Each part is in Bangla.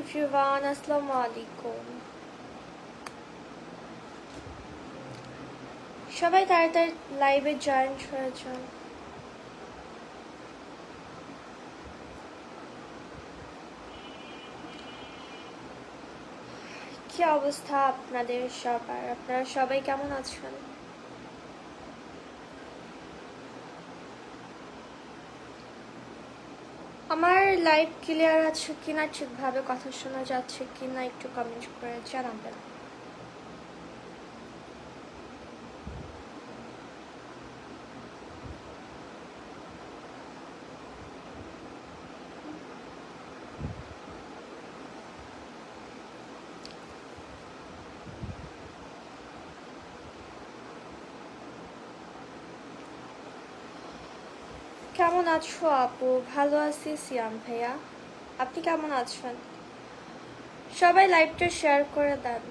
এভরিওয়ান, আসসালামু আলাইকুম। সবাই তাড়াতাড়ি লাইভে জয়েন হয়েছেন। কি অবস্থা আপনাদের সবার? আপনারা সবাই কেমন আছেন? আমার লাইভ ক্লিয়ার আছে কিনা, ঠিকভাবে কথা শোনা যাচ্ছে কিনা একটু কমেন্ট করে জানাবেন। কেমন আছো আপু? ভালো আছি সিয়াম ভাইয়া, আপনি কেমন আছেন? সবাই লাইভটা শেয়ার করে দেন।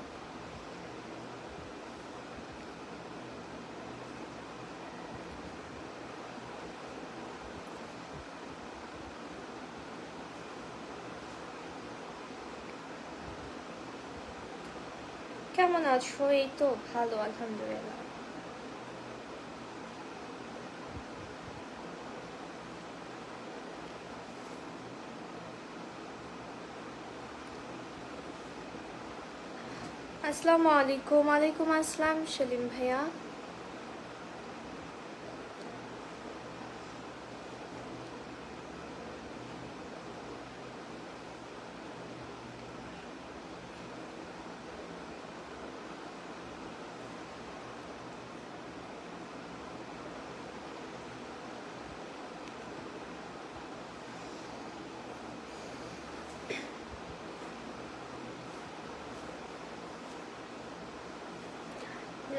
কেমন আছো? এই তো ভালো, আলহামদুলিল্লাহ। আসসালামু আলাইকুম। ওয়ালাইকুম আসসালাম সেলিম ভাইয়া।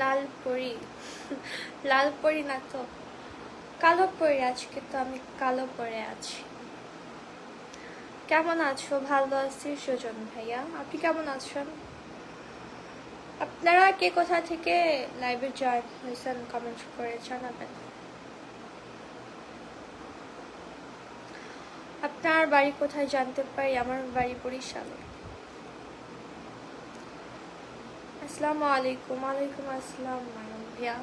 লাল পরি? লাল পরি না তো, কালো পরি। আজকে তো আমি কালো পরে আছি। কেমন আছো? ভালো আছি সুজন ভাইয়া, আপনি কেমন আছেন? আপনারা কে কোথা থেকে লাইভে জয়েন হয়েছেন কমেন্ট করে জানাবেন। আপনার বাড়ি কোথায় জানতে পারি? আমার বাড়ি বরিশালে। আসসালামু আলাইকুম। ওয়ালাইকুম আসসালাম মায়াম ভাইয়া।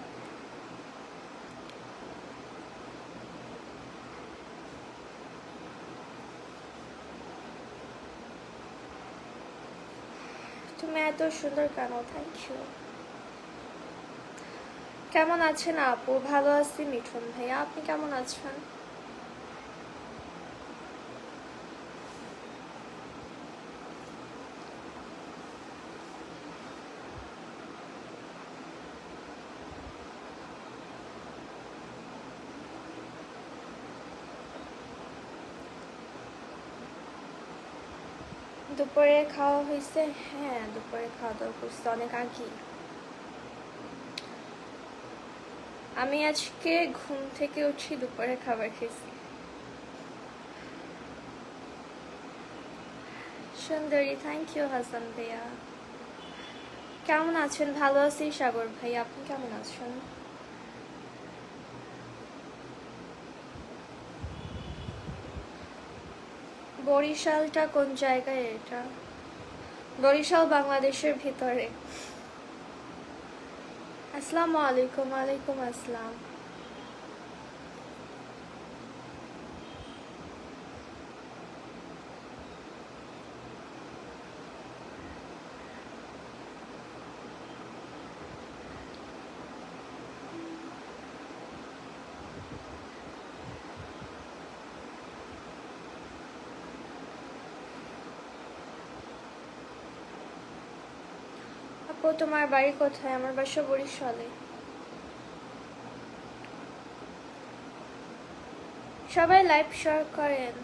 তুমি এত সুন্দর কেন? Thank you. কেমন আছেন আপু? ভালো আছি মিঠুন ভাইয়া, আপনি কেমন আছেন? দুপুরে খাওয়া হয়েছে? হ্যাঁ, দুপুরে খাওয়া দাওয়া করছি অনেক আগে। আমি আজকে ঘুম থেকে উঠি দুপুরে খাবার খেয়েছি। সুন্দরী, থ্যাংক ইউ হাসান ভাইয়া। কেমন আছেন? ভালো আছি সাগর ভাই, আপনি কেমন আছেন? বরিশালটা কোন জায়গায় এটা? বরিশাল বাংলাদেশের ভিতরে। আসসালামু আলাইকুম। ওয়ালাইকুম আসসালাম। আপু তোমার বাড়ি কোথায়? আমার বাসা বরিশালে। সবাই লাইভ শেয়ার করেন।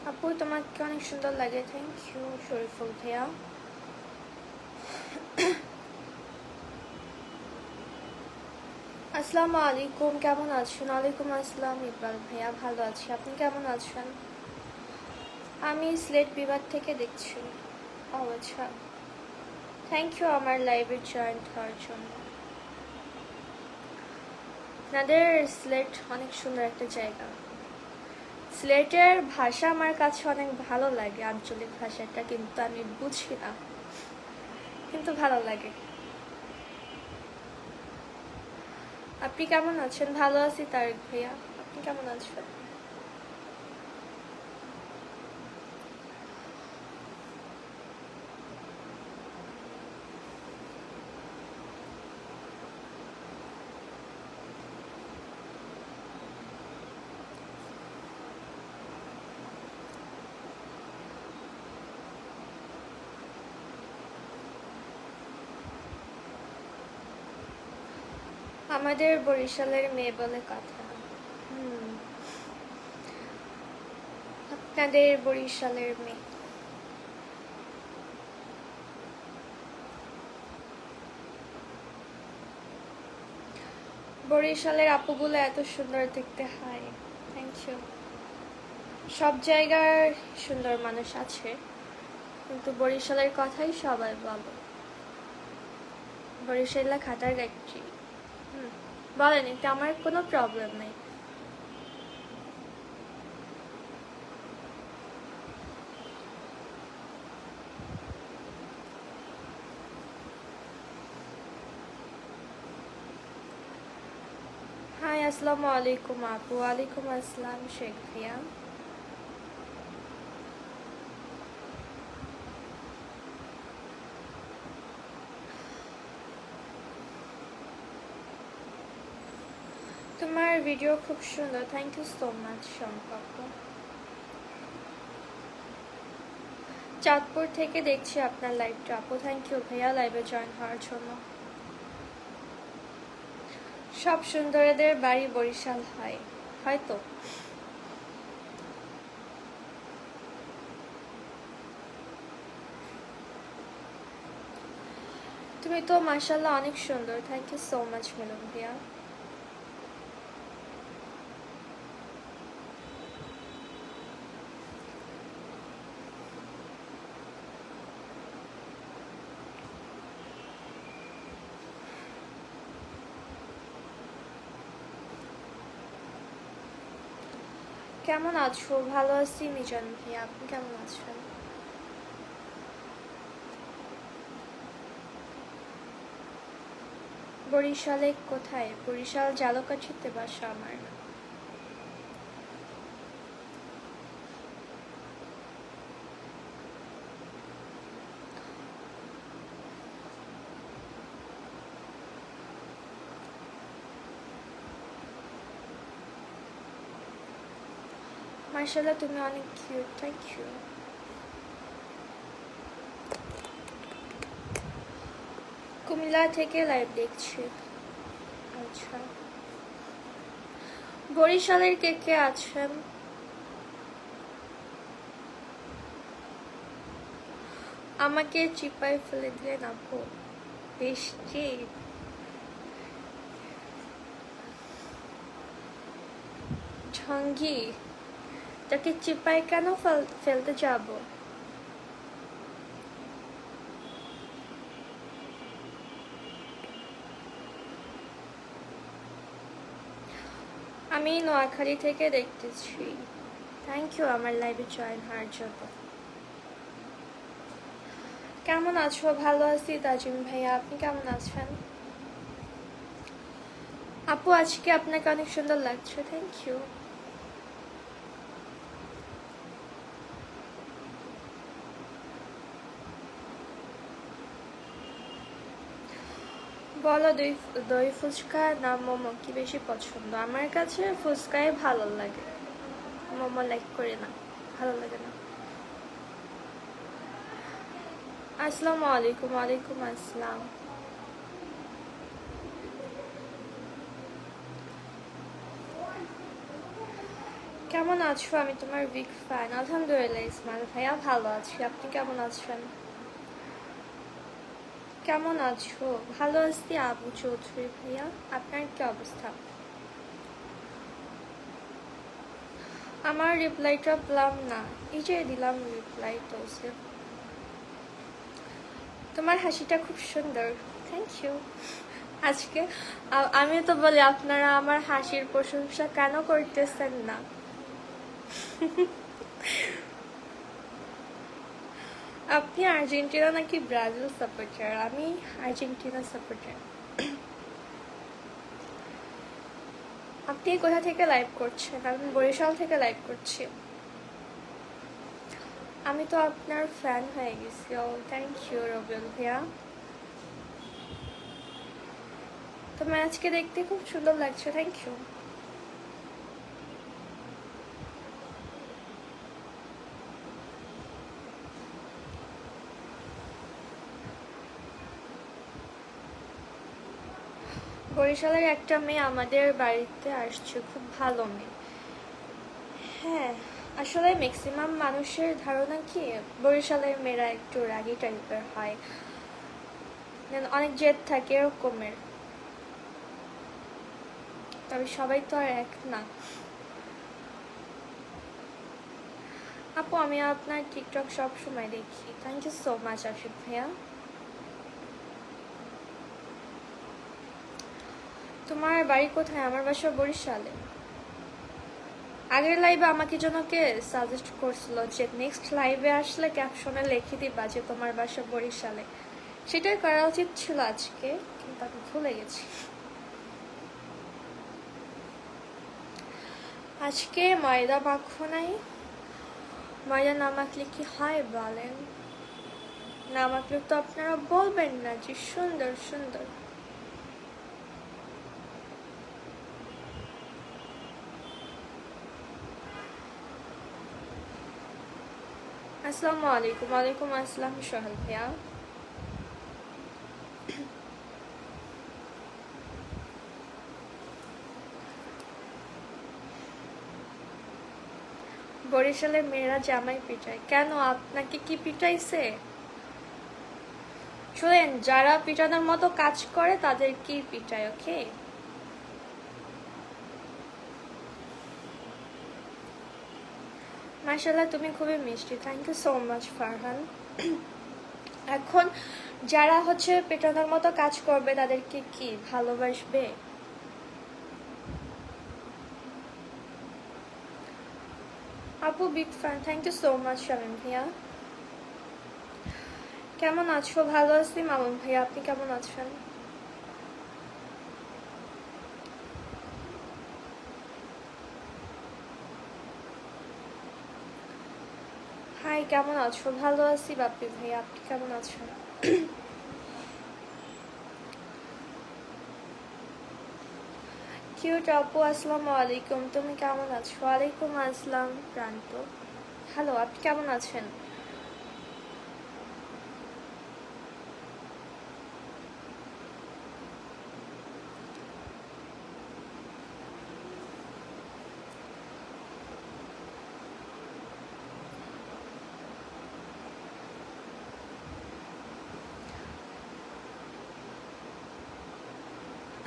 আপু তোমাকে অনেক সুন্দর লাগে, থ্যাংক ইউ শরীফুল ভাইয়া। আসসালামু আলাইকুম, কেমন আছেন? ওয়ালাইকুম আসসালাম ইকবাল ভাইয়া, ভালো আছি। আপনি কেমন আছেন? আমি সিলেট বিভাগ থেকে দেখছি। ও আচ্ছা, থ্যাংক ইউ আমার লাইভে জয়েন হওয়ার জন্য। আপনাদের সিলেট অনেক সুন্দর একটা জায়গা। সিলেটের ভাষা আমার কাছে অনেক ভালো লাগে, আঞ্চলিক ভাষাটা, কিন্তু আমি বুঝি না, কিন্তু ভালো লাগে। আপনি কেমন আছেন? ভালো আছি তারেক ভাইয়া, আপনি কেমন আছেন? আমাদের বরিশালের মেয়ে বলে কথা। আপনাদের বরিশালের মেয়ে। বরিশালের আপুগুলো এত সুন্দর দেখতে হয়। Thank you. সব জায়গার সুন্দর মানুষ আছে, কিন্তু বরিশালের কথাই সবাই বলে। বরিশালা খাটার গাইছি। বলেন, এটা আমার কোনো প্রবলেম নেই। হাই, আসসালামু আলাইকুম আপু। ওয়ালাইকুম আসসালাম শেখ ভাইয়া। তোমার ভিডিও খুব সুন্দর, thank you so much Shampa আপু। চাঁদপুর থেকে দেখছি আপনার লাইভটা আপু, থ্যাংক ইউ ভাইয়া লাইভে জয়েন হওয়ার জন্য। সব সুন্দরীদের বাড়ি বরিশাল হয়, হয়তো। তুমি তো মাশাআল্লাহ অনেক সুন্দর, থ্যাংক ইউ সো মাচ মিলন ভাইয়া। কেমন আছো? ভালো আছি মিজান ভাইয়া, আপনি কেমন আছেন? বরিশালে কোথায়? বরিশাল জালকাঠিতে বাসা আমার। মাশাআল্লাহ তুমি অনেক কিউট, থ্যাংক ইউ। কুমিল্লা থেকে লাইভ দেখছি। আচ্ছা, বরিশালের কে কে আছেন? আমাকে চিপায় ফেলে দিলেন আপু, বৃষ্টি। ঢঙ্গি, তাকে চিপায় কেন ফেলতে যাব? আমি নোয়াখালী থেকে দেখতেছি। থ্যাংক ইউ আমার লাইভে জয়েন হওয়ার জন্য। কেমন আছো? ভালো আছি তাজিম ভাইয়া, আপনি কেমন আছেন? আপু আজকে আপনাকে অনেক সুন্দর লাগছে, থ্যাংক ইউ। বলো, দই ফুচকা না মোমো কি বেশি পছন্দ? আমার কাছে ফুচকাই ভালো লাগে, মোমো লাইক করি না, ভালো লাগে না। আসসালামু আলাইকুম। ওয়ালাইকুম আসসালাম। কেমন আছো? আমি তোমার বিগ ফ্যান। আলহামদুলিল্লাহ ইসমাইল ভাইয়া, ভালো আছি। আপনি কেমন আছেন? কেমন আছো? ভালো আছি আবু চৌধুরী ভাইয়া, আপনার কি অবস্থা? আমার রিপ্লাইটা পেলাম না। এই যে দিলাম রিপ্লাই তো। তোমার হাসিটা খুব সুন্দর। Thank you. আজকে আমি তো বলি আপনারা আমার হাসির প্রশংসা কেন করতেছেন না? আপনি আর্জেন্টিনা নাকি ব্রাজিল সাপোর্টার? আমি আর্জেন্টিনা সাপোর্টার। আপনি কোথা থেকে লাইভ করছেন? আমি বরিশাল থেকে লাইভ করছি। আমি তো আপনার ফ্যান হয়ে গেছি। ও থ্যাংক ইউ রবিউল ভাইয়া। তোমার আজকে দেখতে খুব সুন্দর লাগছে, থ্যাংক ইউ। বরিশালের একটা মেয়ে আমাদের বাড়িতে আসছে, খুব ভালো মেয়ে। হ্যাঁ, আসলে ম্যাক্সিমাম মানুষের ধারণা কি বরিশালের মেয়েরা একটু রাগী টাইপের হয়, অনেক জেদ থাকে এরকমের। তবে সবাই তো আর এক না। আপু আমি আপনার টিকটক সব সময় দেখি। Thank you so much Ashik ভাইয়া। তোমার বাড়ি কোথায়? আমার বাসা বরিশালে। আগের লাইভে আমাকে জনকে সাজেস্ট করছিল যে নেক্সট লাইভে আসলে ক্যাপশনে লিখে দিবা যে তোমার বাসা বরিশালে। সেটাই করা উচিত ছিল আজকে, কিন্তু আমি ভুলে গেছি। আজকে ময়দা মাখো নাই? ময়দা না মাখলে কি হয় বলেন? না মাখলে তো আপনারা বলবেন না যে সুন্দর সুন্দর। আসসালামু আলাইকুম। ওয়ালাইকুম আসসালাম সোহেল ভাইয়া। বরিশালের মেয়েরা জামাই পিটায় কেন? আপনাকে কি পিটাইছে? শুনেন, যারা পিটানোর মতো কাজ করে তাদের কি পিটায়, ওকে? মাশাআল্লাহ তুমি খুবই মিষ্টি। Thank you so much Farhan. এখন যারা হচ্ছে পেটানোর মতো কাজ করবে তাদেরকে কি ভালোবাসবে? আপু big fan, thank you so much Shamim ভাইয়া। কেমন আছো? ভালো আছি মামুন ভাইয়া, আপনি কেমন আছেন? হাই, কেমন আছো? ভালো আছি বাপ্পি ভাইয়া, আপনি কেমন আছেন? কিউট আপু আসসালামু আলাইকুম, তুমি কেমন আছো? ওয়ালাইকুম আসসালাম প্রান্ত। হ্যালো, আপনি কেমন আছেন?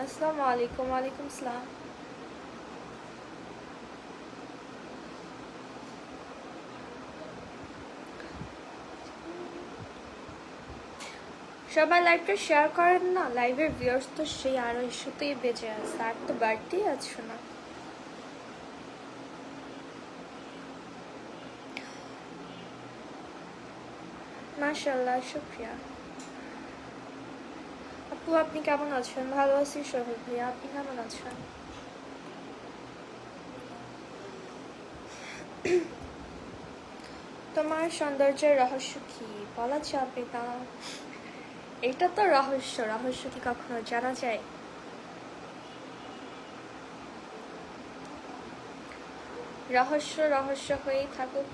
আসসালামু আলাইকুম। ওয়ালাইকুম আসসালাম। সবাই লাইভটা শেয়ার করেন না, লাইভের ভিউয়ার্স তো সেই 250-তেই বেজে আছে, আর তো বাড়তেই আছো না। মাশাআল্লাহ, শুকরিয়া। আপু আপনি কেমন আছেন? ভালো আছি সোহেল ভাইয়া, আপনি কেমন আছেন? তোমার সৌন্দর্যের রহস্য কি বলা যাবে না? এটা তো রহস্য, রহস্য কি কখনো জানা যায়? রহস্য রহস্য হয়েই থাকুক।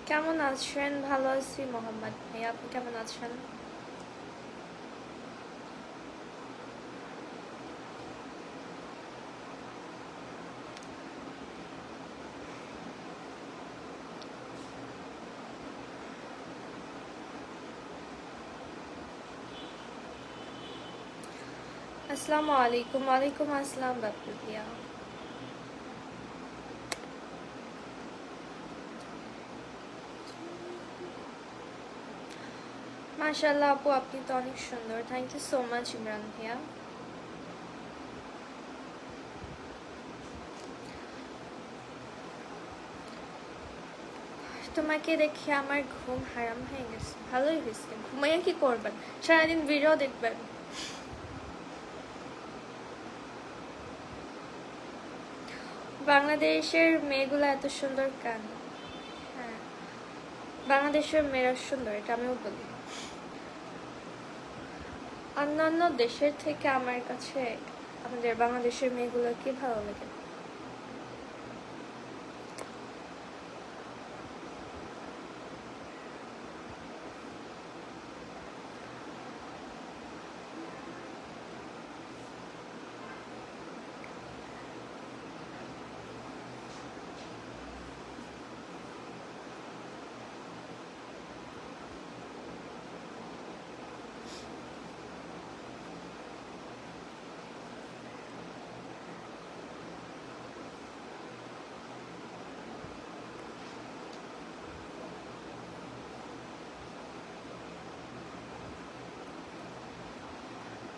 কেমন আছেন? ভালো আছি মোহাম্মদ ভাই, আপনি কেমন আছেন? আসসালামু আলাইকুম। ওয়ালাইকুম আসসালাম বাপু ভাইয়া। মাশাআল্লাহ আপু, আপনি তো অনেক সুন্দর। Thank you so much Imran ভাইয়া। তোমাকে দেখে আমার ঘুম হারাম হয়ে গেছে। ভালোই হয়েছে, ঘুমাইয়া কি করবেন? সারাদিন ভিডিও দেখবেন। বাংলাদেশের মেয়েগুলো এত সুন্দর কেন? হ্যাঁ, বাংলাদেশের মেয়েরা সুন্দর, এটা আমিও বলি। অন্যান্য দেশের থেকে আমার কাছে আমাদের বাংলাদেশের মেয়েগুলোকে ভালো লাগে।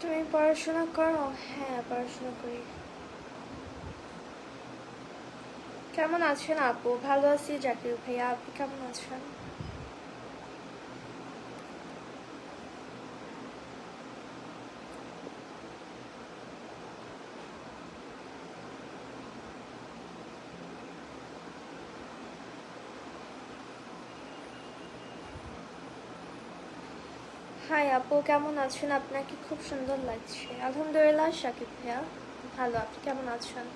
তুমি পড়াশোনা করো? হ্যাঁ, পড়াশোনা করি। কেমন আছেন আপু? ভালো আছি জাকির ভাইয়া, আপনি কেমন আছেন? হাই আপু, কেমন আছেন? আপনাকে খুব সুন্দর লাগছে। আলহামদুলিল্লাহ শাকিব ভাইয়া, ভালো। আপনি কেমন আছেন?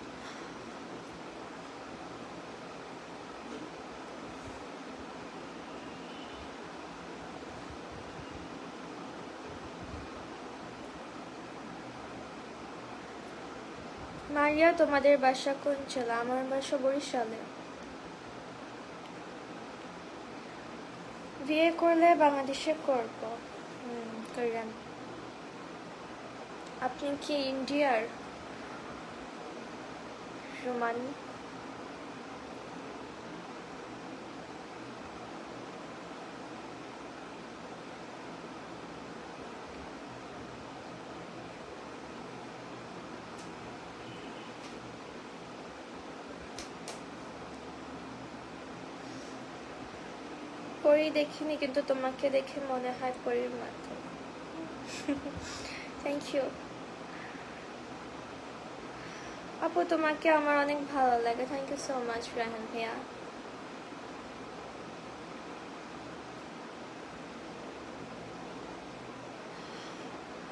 মারিয়া, তোমাদের বাসা কোন জেলা? আমার বাসা বরিশালে। বিয়ে করলে বাংলাদেশে করব। করেন। আপনি কি ইন্ডিয়ার? রোমান। পরি দেখিনি, কিন্তু তোমাকে দেখে মনে হয় পরির মতো। থ্যাংক ইউ আপু, তোমাকে আমার অনেক ভালো লাগে। Thank you so much Rahan ভাইয়া।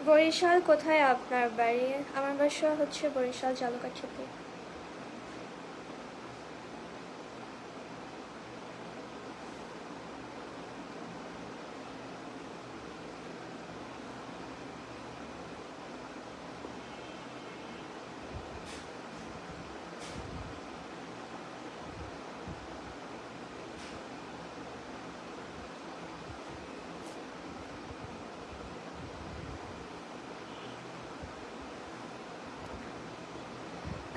বরিশাল কোথায় আপনার বাড়ি? আমার বাসা হচ্ছে বরিশাল জালকাঠিতে।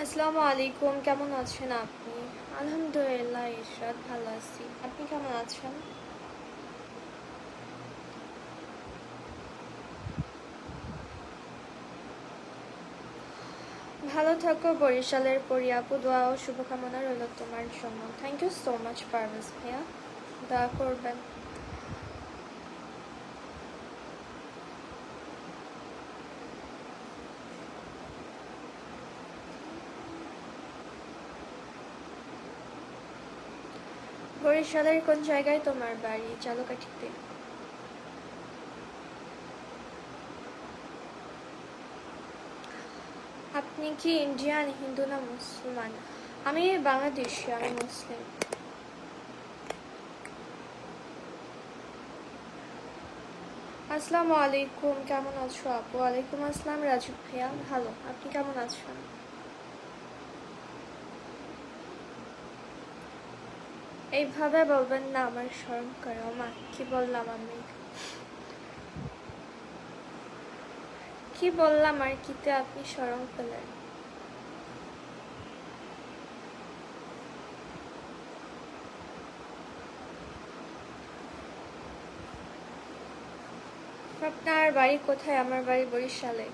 আসসালামু আলাইকুম, কেমন আছেন আপনি? আলহামদুলিল্লাহ ইশরাত, ভালো আছি। আপনি কেমন আছেন? ভালো থাকো বরিশালের পরি আপু, দোয়া ও শুভকামনা রইল তোমার জন্য। Thank you so much Parvez ভাইয়া, দোয়া করবেন। বরিশালের কোন জায়গায় তোমার বাড়ি? জালকাঠিতে। আপনি কি ইন্ডিয়ান, হিন্দু না মুসলমান? আমি বাংলাদেশি, আমি মুসলিম। আসসালামু আলাইকুম, কেমন আছো আপু? ওয়ালাইকুম আসসালাম রাজু ভাইয়া, ভালো। আপনি কেমন আছেন? এইভাবে বলবেন না, আমার শরম করে। মা, কি বললাম আমি? কি বললাম আর কিতে আপনি শরম পেলেন? আপনার বাড়ি কোথায়? আমার বাড়ি বরিশালে।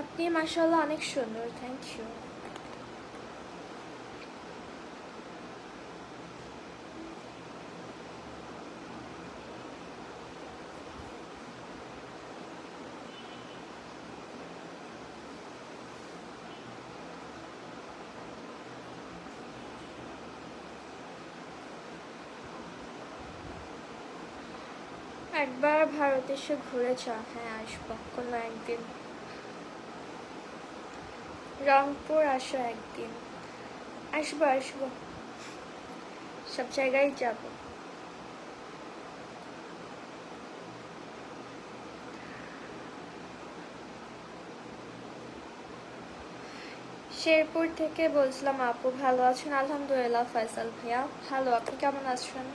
আপনি মাশাআল্লাহ অনেক সুন্দর, থ্যাংক ইউ। একবার ভারত এসে ঘুরে যাও। হ্যাঁ, আসবো কোনো একদিন। রংপুর আসো একদিন। আসবো আসবো, সব জায়গায় যাব। শেরপুর থেকে বলছিলাম। আপু ভালো আছেন? আলহামদুলিল্লাহ। ফয়সাল ভাইয়া ভালো, আপনি কেমন আছেন?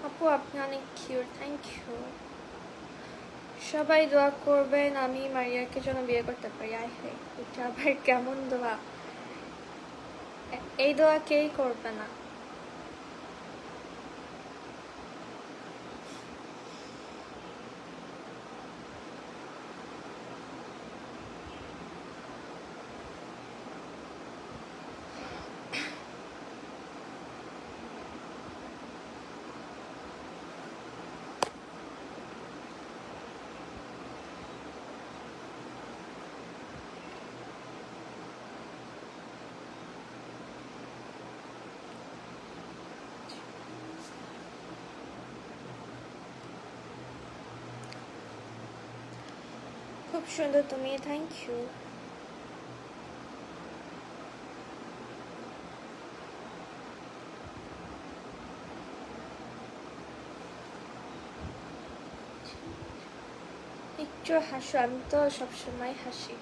আপু আপনি অনেক কিউট, থ্যাংক ইউ। সবাই দোয়া করবেন আমি মারিয়াকে যেন বিয়ে করতে পারি। আয় হায়, এটা আবার কেমন দোয়া? এই দোয়া কেই করবে না। খুব সুন্দর তুমি, থ্যাংক ইউ। একটু হাসো, আমি তো সবসময় হাসি।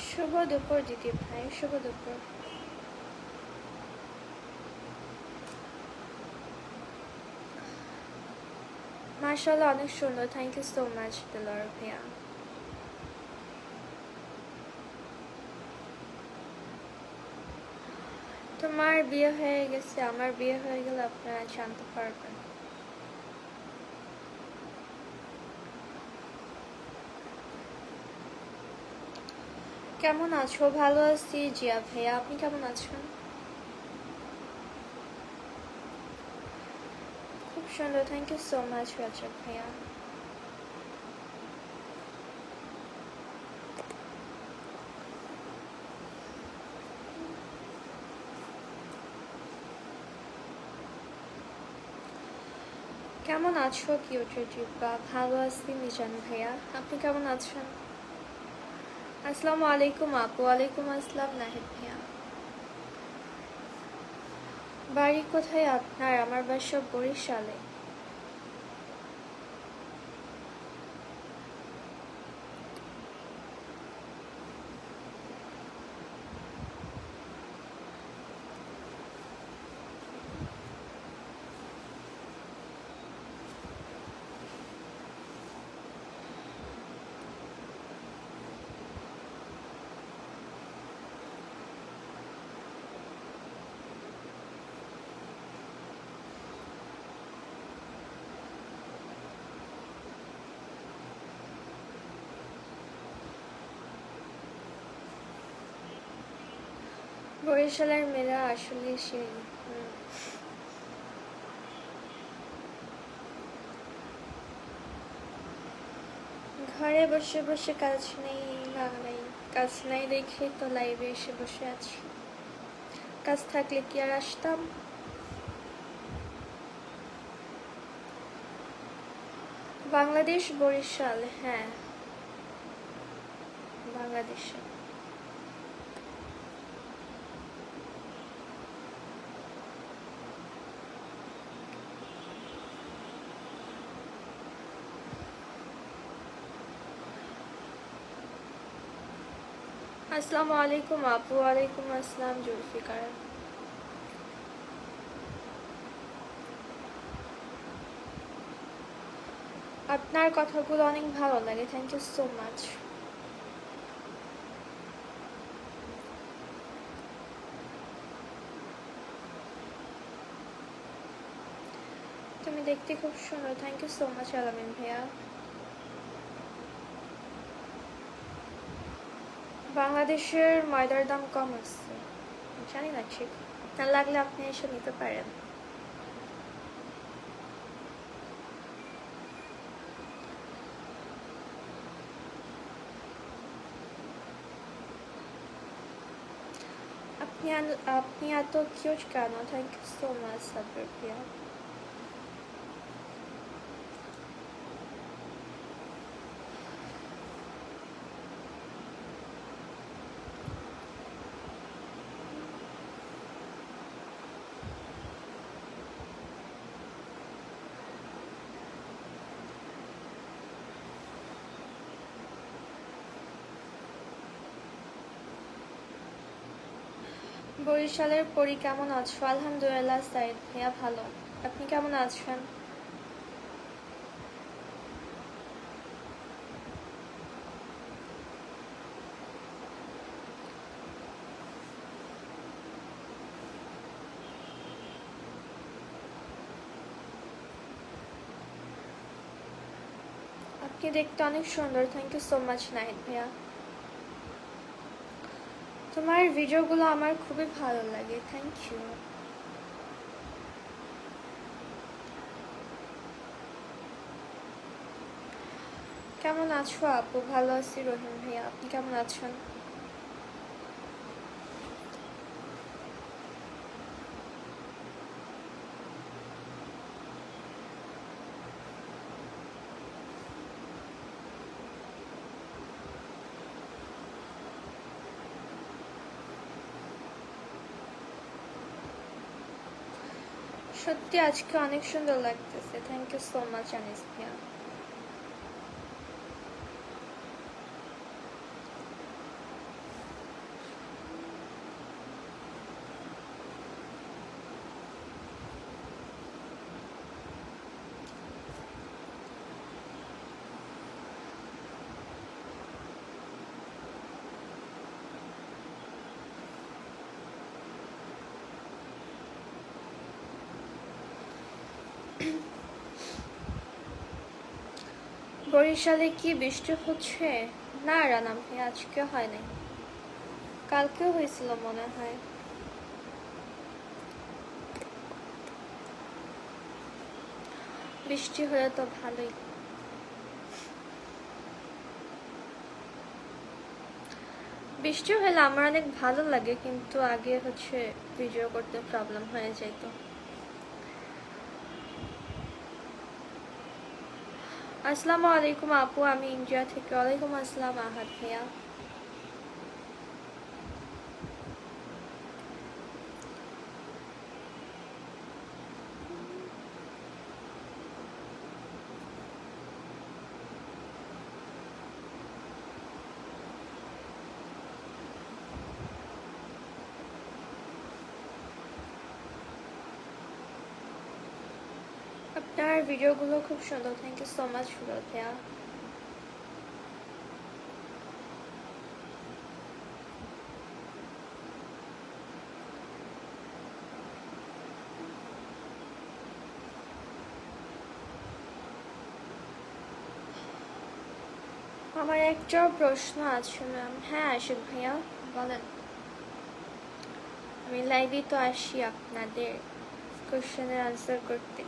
শুভ দুপুর দিদি ভাই, শুভ দুপুর। মাশাআল্লাহ অনেক সুন্দর, থ্যাংক ইউ সো মাচ দিলর ভাইয়া। তোমার বিয়ে হয়ে গেছে, আমার বিয়ে হয়ে গেলে আপনারা জানতে পারবেন। কেমন আছো? ভালো আছি জিয়া ভাইয়া, আপনি কেমন আছেন? খুব সুন্দর, থ্যাংক ইউ সো মাচ রাজা ভাইয়া। কেমন আছো কিউটের জিব্বা? ভালো আছি মিজান ভাইয়া, আপনি কেমন আছেন? আসসালামু আলাইকুম আপু। ওয়ালাইকুম আসসালাম নাহিদ ভাইয়া। বাড়ি কোথায় আপনার? আমার বাসা বরিশালে। বরিশালের মেয়েরা আসলে সেই ঘরে বসে বসে কাজ নেই, না নেই কাজ নাই দেখে তো লাইভে এসে বসে আছি। কাজ থাকলে কি আর আসতাম? বাংলাদেশ, বরিশাল। হ্যাঁ, বাংলাদেশে। আসসালামু আলাইকুম আপু। ওয়ালাইকুম আসসালাম জুলফিকার। আপনার কথাগুলো অনেক ভালো লাগে, থ্যাংক ইউ সো মাচ। তুমি দেখতে খুব সুন্দর, থ্যাংক ইউ সো মাচ আলামিন ভাইয়া। বাংলাদেশের ময়দার দাম কম আছে, জানি না ঠিক, না লাগলে আপনি এসে নিতে পারেন। আপনি এত কিউট কেন? Thank you so much Sabbir ভাইয়া। বরিশালের পরি কেমন আছো? আলহামদুলিল্লাহ সাইদ ভাইয়া ভালো, আপনি কেমন আছেন? আপনি দেখতে অনেক সুন্দর, thank you so much Nahid ভাইয়া। তোমার ভিডিওগুলো আমার খুবই ভালো লাগে, থ্যাংক ইউ। কেমন আছো আপু? ভালো আছি রহিম ভাইয়া, আপনি কেমন আছেন? সত্যি আজকে অনেক সুন্দর লাগতেছে, thank you so much Anis ভাইয়া। বরিশালে কি বৃষ্টি হচ্ছে? না রানা ভাই, আজকে হয় নাই, কালকেও হয়েছিল মনে হয়। বৃষ্টি হলে তো ভালোই। বৃষ্টি হলে আমার অনেক ভালো লাগে, কিন্তু আগে হচ্ছে ভিডিও করতে প্রবলেম হয়ে যেত। আসসালামু আলাইকুম আপু, আমি ইন্ডিয়া থেকে। ওয়ালাইকুম আসসালাম আহাদ ভাইয়া। আপনার ভিডিওগুলো খুব সুন্দর, থ্যাংক ইউ সো মাচ ফুল ভাইয়া। আমার একটা প্রশ্ন আছে ম্যাম। হ্যাঁ আশিক ভাইয়া বলেন। আমি লাইভে তো আসি আপনাদের কোশ্চেনের আনসার করতে।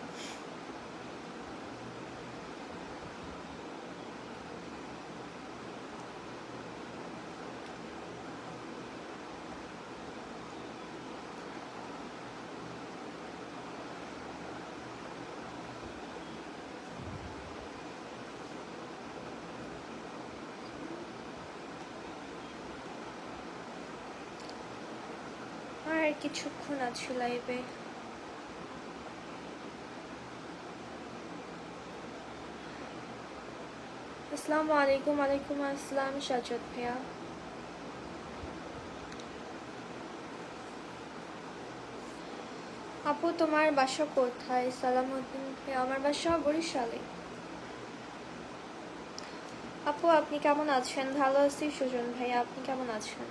আর কিছুক্ষণ আছি লাইভে। আসসালামু আলাইকুম। ওয়ালাইকুম আসসালাম সাজ্জাদ ভাইয়া। আপু তোমার বাসা কোথায়? সালামউদ্দিন ভাইয়া, আমার বাসা বরিশালে। আপু আপনি কেমন আছেন? ভালো আছি সুজন ভাইয়া, আপনি কেমন আছেন?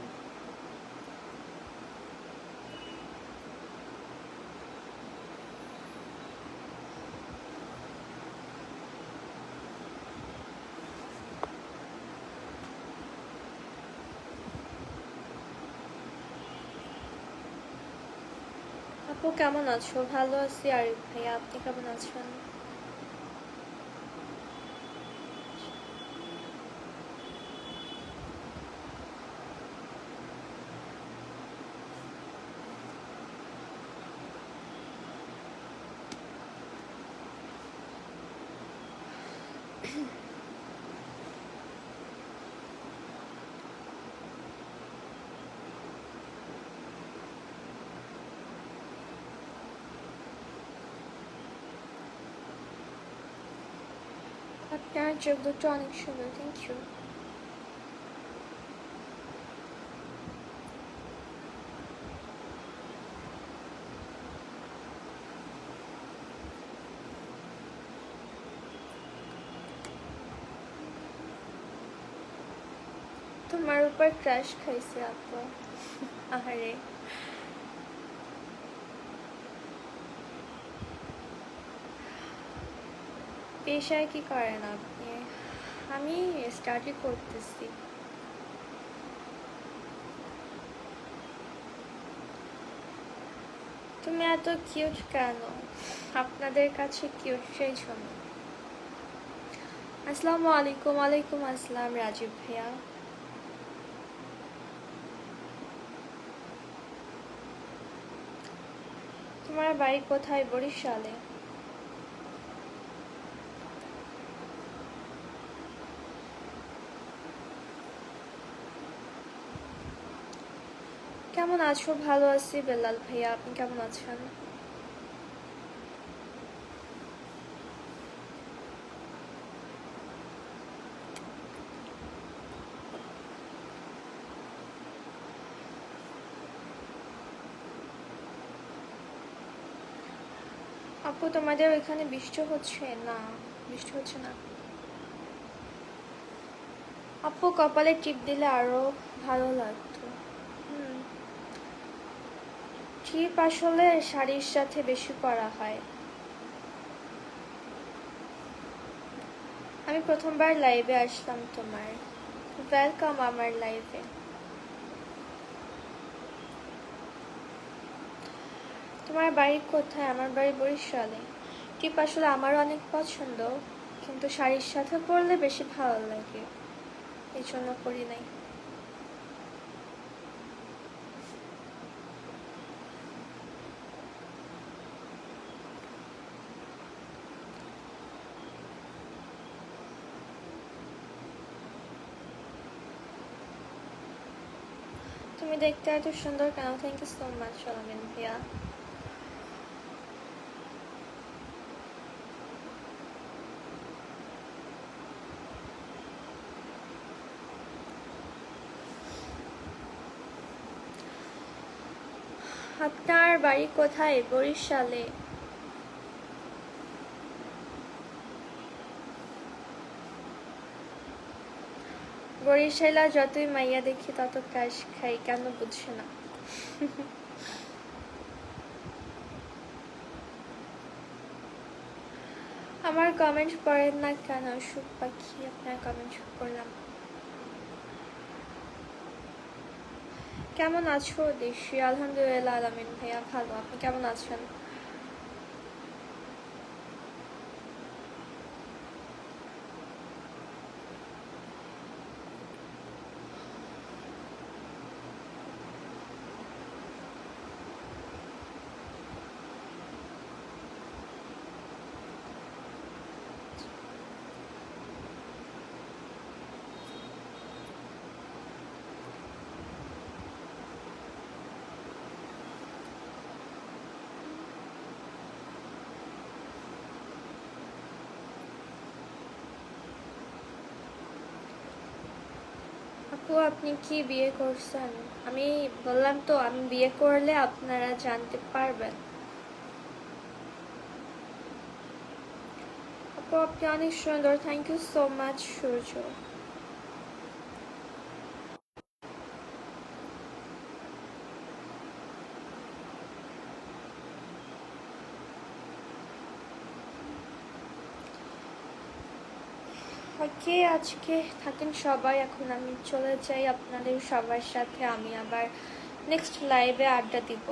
আপু কেমন আছো? ভালো আছি আরিফ ভাইয়া, আপনি কেমন আছেন? আপনার চোখ দুটো অনেক সুন্দর, থ্যাংক ইউ। তোমার উপর ক্রাশ খাইছে আপু। আহারে। পেশায় কি করেন আপনি? আমি স্টাডি করতেছি। তুমি এত কিউট কেন? আপনাদের কাছে কিউট সেই জন্য। আসসালামু আলাইকুম। ওয়ালাইকুম আসসালাম রাজীব ভাইয়া। তোমার বাড়ি কোথায়? বরিশালে। কেমন আছো? ভালো আছি বেলাল ভাইয়া, আপনি কেমন আছেন? আপু তোমাদের ওইখানে বৃষ্টি হচ্ছে? না, বৃষ্টি হচ্ছে না। আপু কপালে টিপ দিলে আরো ভালো লাগতো। টিপ আসলে শাড়ির সাথে বেশি পরা হয়। আমি প্রথমবার লাইভে আসলাম তোমার। ওয়েলকাম আমার লাইভে। তোমার বাড়ি কোথায়? আমার বাড়ি বরিশালে। টিপ আসলে আমারও অনেক পছন্দ, কিন্তু শাড়ির সাথে পরলে বেশি ভালো লাগে, এই জন্য করি নাই। তুমি দেখতে এত সুন্দর কেন? থ্যাংক ইউ সো মাচ আলামিন ভাইয়া। আপনার বাড়ি কোথায়? বরিশালে। বরিশালা যতই মাইয়া দেখি তত ক্রাশ খাই, কেন বুঝছে না? আমার কমেন্ট পড়েন না কেন? সুখ পাখি, আপনার কমেন্ট করলাম। কেমন আছো দেশি? আলহামদুলিল্লাহ আলামিন ভাইয়া ভালো, আপনি কেমন আছেন? আপু আপনি কি বিয়ে করছেন? আমি বললাম তো আমি বিয়ে করলে আপনারা জানতে পারবেন। আপু আপনি অনেক সুন্দর, থ্যাংক ইউ সো মাচ সূর্য। ওকে আজকে থাকেন সবাই, এখন আমি চলে যাই আপনাদের সবার সাথে। আমি আবার নেক্সট লাইভে আড্ডা দিব।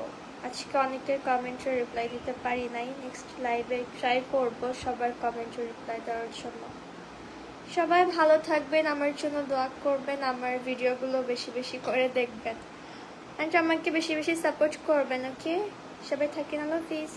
আজকে অনেকের কমেন্টের রিপ্লাই দিতে পারি নাই, নেক্সট লাইভে ট্রাই করব সবার কমেন্টের রিপ্লাই দেওয়ার জন্য। সবাই ভালো থাকবেন, আমার জন্য দোয়া করবেন, আমার ভিডিওগুলো বেশি বেশি করে দেখবেন অ্যান্ড আমাকে বেশি বেশি সাপোর্ট করবেন। ওকে সবাই থাকেন, আল্লাহ হাফিজ।